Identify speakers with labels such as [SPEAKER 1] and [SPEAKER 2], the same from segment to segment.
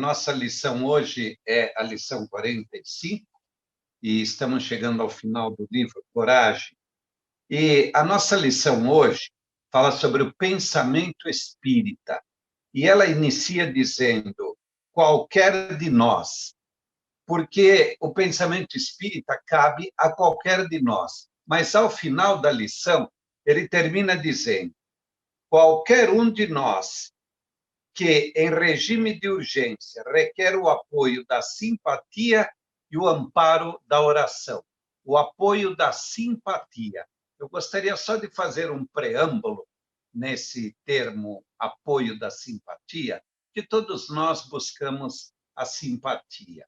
[SPEAKER 1] nossa lição hoje é a lição 45, e estamos chegando ao final do livro Coragem. E a nossa lição hoje fala sobre o pensamento espírita. E ela inicia dizendo, qualquer de nós, porque o pensamento espírita cabe a qualquer de nós. Mas, ao final da lição, ele termina dizendo, qualquer um de nós que, em regime de urgência, requer o apoio da simpatia e o amparo da oração. O apoio da simpatia. Eu gostaria só de fazer um preâmbulo nesse termo apoio da simpatia, que todos nós buscamos a simpatia.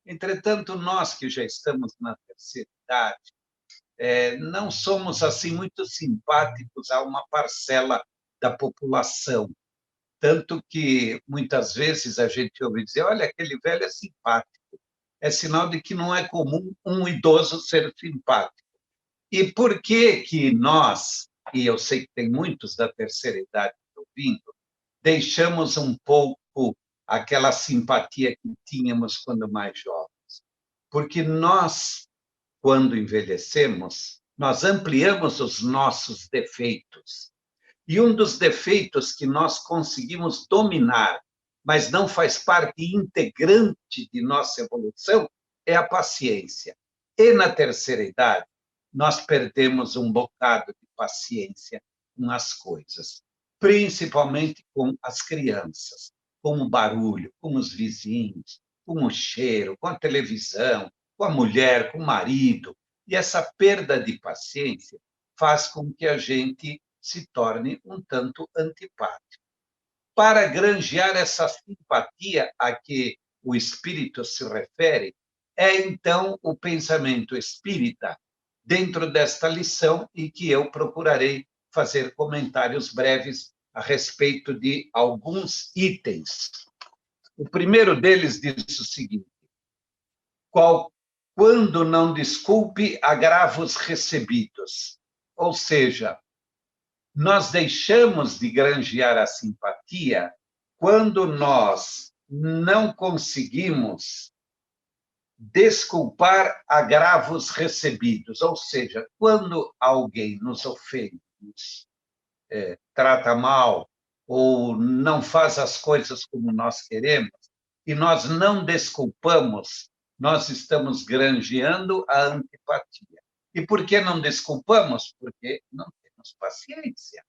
[SPEAKER 1] Entretanto, nós que já estamos na terceira idade, não somos assim muito simpáticos a uma parcela da população. Tanto que, muitas vezes, a gente ouve dizer, olha, aquele velho é simpático. É sinal de que não é comum um idoso ser simpático. E por que que nós, e eu sei que tem muitos da terceira idade ouvindo, deixamos um pouco aquela simpatia que tínhamos quando mais jovens? Porque nós, quando envelhecemos, nós ampliamos os nossos defeitos. E um dos defeitos que nós conseguimos dominar, mas não faz parte integrante de nossa evolução, é a paciência. E na terceira idade, nós perdemos um bocado de paciência com as coisas, principalmente com as crianças, com o barulho, com os vizinhos, com o cheiro, com a televisão, com a mulher, com o marido. E essa perda de paciência faz com que a gente se torne um tanto antipático. Para granjear essa simpatia a que o espírito se refere, é então o pensamento espírita dentro desta lição e que eu procurarei fazer comentários breves a respeito de alguns itens. O primeiro deles diz o seguinte, quando não desculpe agravos recebidos, ou seja, nós deixamos de granjear a simpatia quando nós não conseguimos desculpar agravos recebidos, ou seja, quando alguém nos ofende, nos trata mal ou não faz as coisas como nós queremos e nós não desculpamos, nós estamos granjeando a antipatia. E por que não desculpamos? Porque não temos paciência.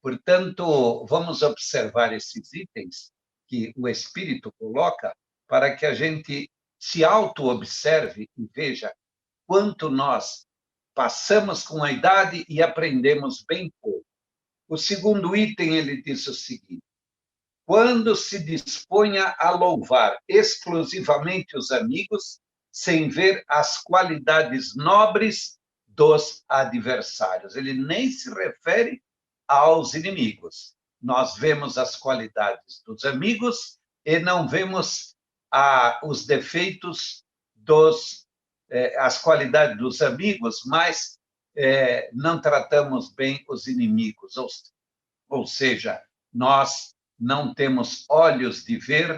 [SPEAKER 1] Portanto, vamos observar esses itens que o Espírito coloca para que a gente se auto-observe e veja quanto nós passamos com a idade e aprendemos bem pouco. O segundo item, ele diz o seguinte, quando se disponha a louvar exclusivamente os amigos, sem ver as qualidades nobres dos adversários. Ele nem se refere aos inimigos. Nós vemos as qualidades dos amigos e não vemos os defeitos as qualidades dos amigos, mas não tratamos bem os inimigos. Ou seja, nós não temos olhos de ver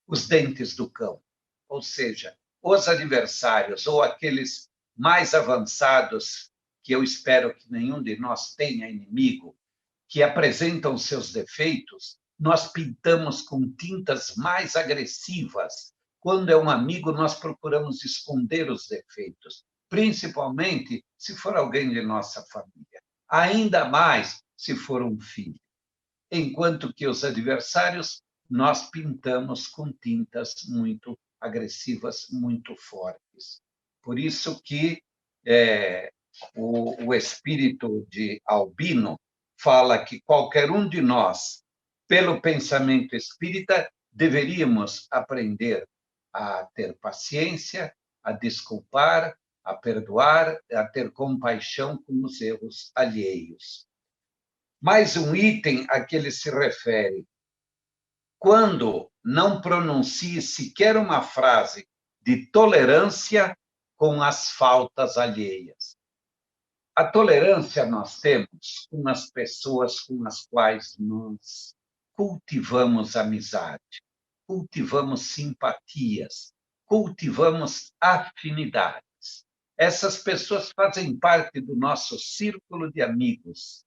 [SPEAKER 1] os dentes do cão. Ou seja, os adversários ou aqueles mais avançados, que eu espero que nenhum de nós tenha inimigo, que apresentam seus defeitos, nós pintamos com tintas mais agressivas. Quando é um amigo, nós procuramos esconder os defeitos, principalmente se for alguém de nossa família. Ainda mais se for um filho. Enquanto que os adversários nós pintamos com tintas muito agressivas, muito fortes. Por isso que o espírito de Albino fala que qualquer um de nós, pelo pensamento espírita, deveríamos aprender a ter paciência, a desculpar, a perdoar, a ter compaixão com os erros alheios. Mais um item a que ele se refere. Quando não pronuncie sequer uma frase de tolerância com as faltas alheias. A tolerância nós temos com as pessoas com as quais nós cultivamos amizade. cultivamos simpatias, cultivamos afinidades. Essas pessoas fazem parte do nosso círculo de amigos.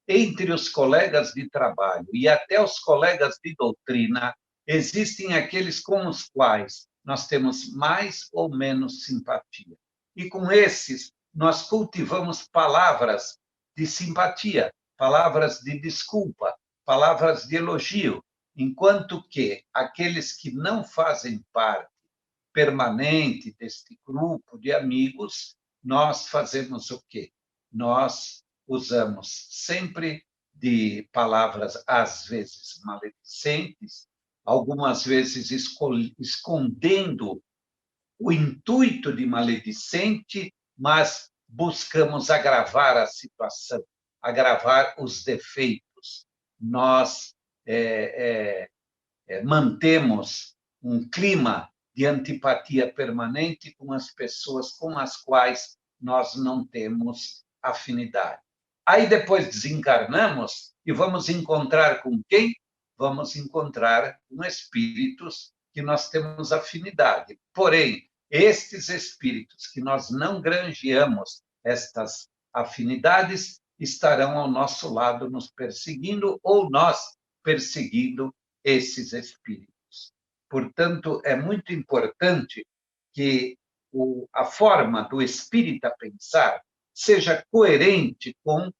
[SPEAKER 1] Entre os colegas de trabalho e até os colegas de doutrina, existem aqueles com os quais nós temos mais ou menos simpatia. E com esses, nós cultivamos palavras de simpatia, palavras de desculpa, palavras de elogio, enquanto que aqueles que não fazem parte permanente deste grupo de amigos, nós fazemos o quê? Nós usamos sempre de palavras, às vezes, maledicentes, algumas vezes escondendo o intuito de maledicente, mas buscamos agravar a situação, agravar os defeitos. Nós mantemos um clima de antipatia permanente com as pessoas com as quais nós não temos afinidade. Aí depois desencarnamos e vamos encontrar com quem? Vamos encontrar com espíritos que nós temos afinidade. Porém, estes espíritos que nós não granjeamos estas afinidades estarão ao nosso lado nos perseguindo ou nós perseguindo esses espíritos. Portanto, é muito importante que a forma do espírita pensar seja coerente com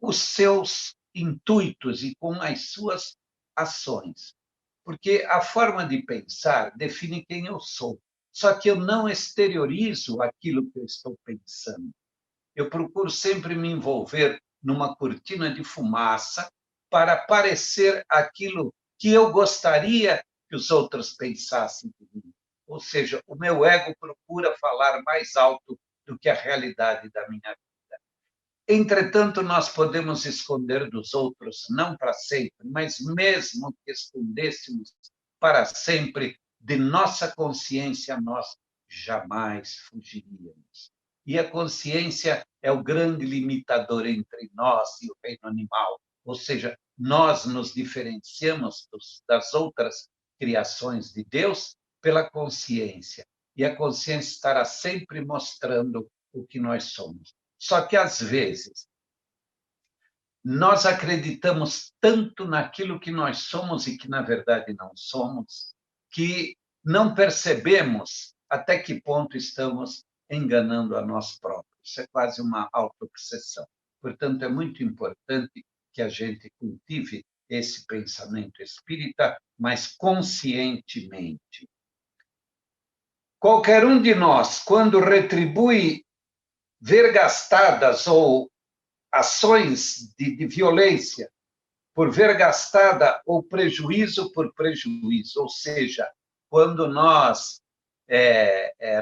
[SPEAKER 1] os seus intuitos e com as suas ações. Porque a forma de pensar define quem eu sou. Só que eu não exteriorizo aquilo que eu estou pensando. Eu procuro sempre me envolver numa cortina de fumaça para parecer aquilo que eu gostaria que os outros pensassem de mim. Ou seja, o meu ego procura falar mais alto do que a realidade da minha vida. Entretanto, nós podemos esconder dos outros, não para sempre, mas mesmo que escondêssemos para sempre, de nossa consciência, nós jamais fugiríamos. E a consciência é o grande limitador entre nós e o reino animal. Ou seja, nós nos diferenciamos das outras criações de Deus pela consciência. E a consciência estará sempre mostrando o que nós somos. Só que, às vezes, nós acreditamos tanto naquilo que nós somos e que, na verdade, não somos, que não percebemos até que ponto estamos enganando a nós próprios. Isso é quase uma autoobsessão. Portanto, é muito importante que a gente cultive esse pensamento espírita, mas conscientemente. Qualquer um de nós, quando retribui vergastadas ou ações de violência por vergastada ou prejuízo por prejuízo, ou seja, quando nós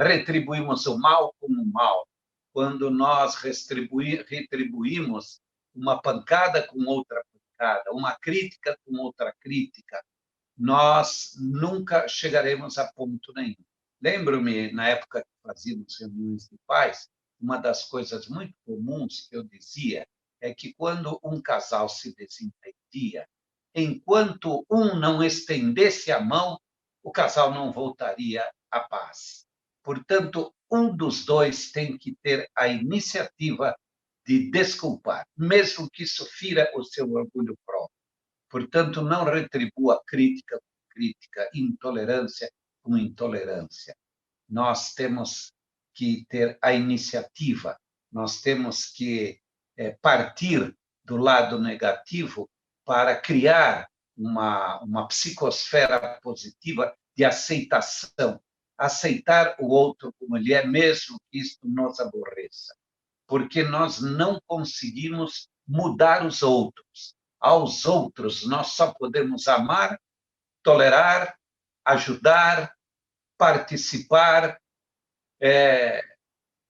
[SPEAKER 1] retribuímos o mal como mal, quando nós retribuímos uma pancada com outra pancada, uma crítica com outra crítica, nós nunca chegaremos a ponto nenhum. Lembro-me, na época que fazíamos reuniões de paz, uma das coisas muito comuns que eu dizia é que quando um casal se desentendia, enquanto um não estendesse a mão, o casal não voltaria à paz. Portanto, um dos dois tem que ter a iniciativa de desculpar, mesmo que isso fira o seu orgulho próprio. Portanto, não retribua crítica com crítica, intolerância com intolerância. Nós temos que ter a iniciativa, nós temos que partir do lado negativo para criar uma psicosfera positiva de aceitação, aceitar o outro como ele é, mesmo que isto nos aborreça, porque nós não conseguimos mudar os outros. Aos outros nós só podemos amar, tolerar, ajudar, participar,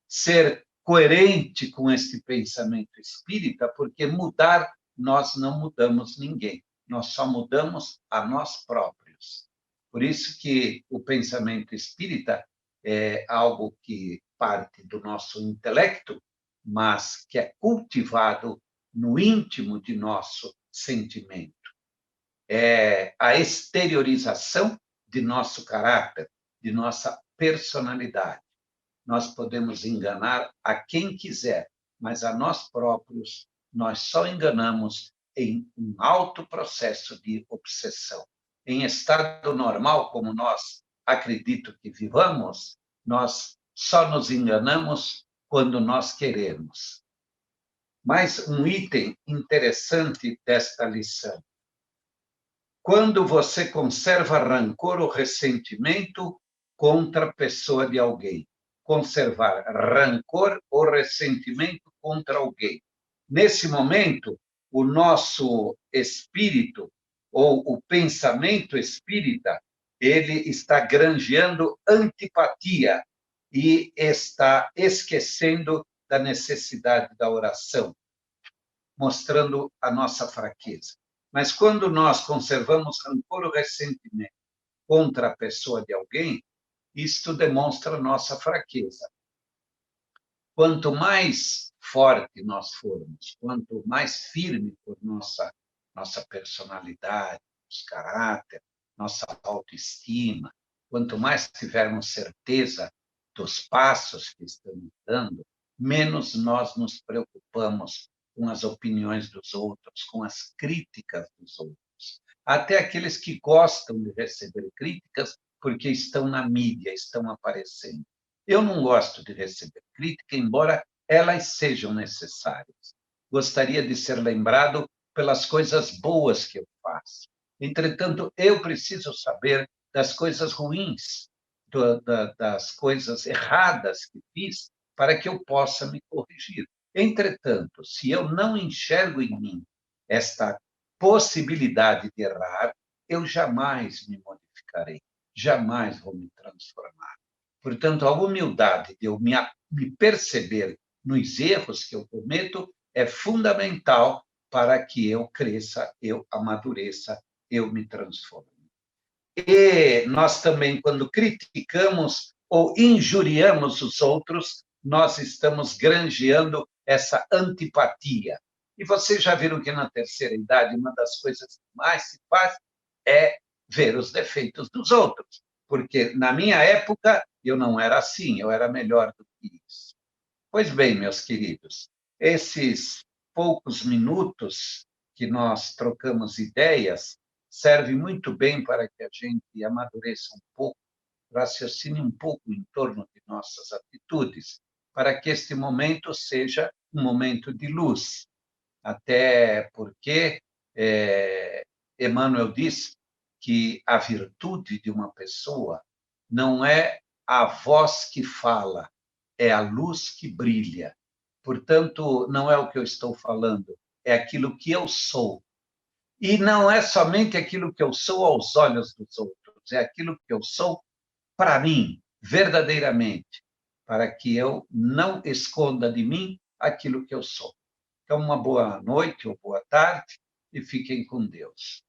[SPEAKER 1] ser coerente com este pensamento espírita, porque mudar, nós não mudamos ninguém, nós só mudamos a nós próprios. Por isso que o pensamento espírita é algo que parte do nosso intelecto, mas que é cultivado no íntimo de nosso sentimento. É a exteriorização de nosso caráter, de nossa personalidade. Nós podemos enganar a quem quiser, mas a nós próprios nós só enganamos em um alto processo de obsessão. Em estado normal, como nós acredito que vivamos, nós só nos enganamos quando nós queremos. Mais um item interessante desta lição. Quando você conserva rancor ou ressentimento contra a pessoa de alguém. Conservar rancor ou ressentimento contra alguém. Nesse momento, o nosso espírito ou o pensamento espírita, ele está granjeando antipatia e está esquecendo da necessidade da oração, mostrando a nossa fraqueza. Mas quando nós conservamos rancor ou ressentimento contra a pessoa de alguém, isto demonstra nossa fraqueza. Quanto mais forte nós formos, quanto mais firme for nossa personalidade, nosso caráter, nossa autoestima, quanto mais tivermos certeza dos passos que estamos dando, menos nós nos preocupamos com as opiniões dos outros, com as críticas dos outros. Até aqueles que gostam de receber críticas porque estão na mídia, estão aparecendo. Eu não gosto de receber crítica, embora elas sejam necessárias. Gostaria de ser lembrado pelas coisas boas que eu faço. Entretanto, eu preciso saber das coisas ruins, das coisas erradas que fiz, para que eu possa me corrigir. Entretanto, se eu não enxergo em mim esta possibilidade de errar, eu jamais me modificarei, jamais vou me transformar. Portanto, a humildade de eu me perceber nos erros que eu cometo é fundamental para que eu cresça, eu amadureça, eu me transforme. E nós também, quando criticamos ou injuriamos os outros, nós estamos granjeando essa antipatia. E vocês já viram que na terceira idade, uma das coisas que mais se faz é ver os defeitos dos outros. Porque na minha época eu não era assim, eu era melhor do que isso. Pois bem, meus queridos, esses poucos minutos que nós trocamos ideias servem muito bem para que a gente amadureça um pouco, raciocine um pouco em torno de nossas atitudes, para que este momento seja um momento de luz. Até porque Emmanuel diz que a virtude de uma pessoa não é a voz que fala, é a luz que brilha. Portanto, não é o que eu estou falando, é aquilo que eu sou. E não é somente aquilo que eu sou aos olhos dos outros, é aquilo que eu sou para mim, verdadeiramente, para que eu não esconda de mim aquilo que eu sou. Então, uma boa noite ou boa tarde e fiquem com Deus.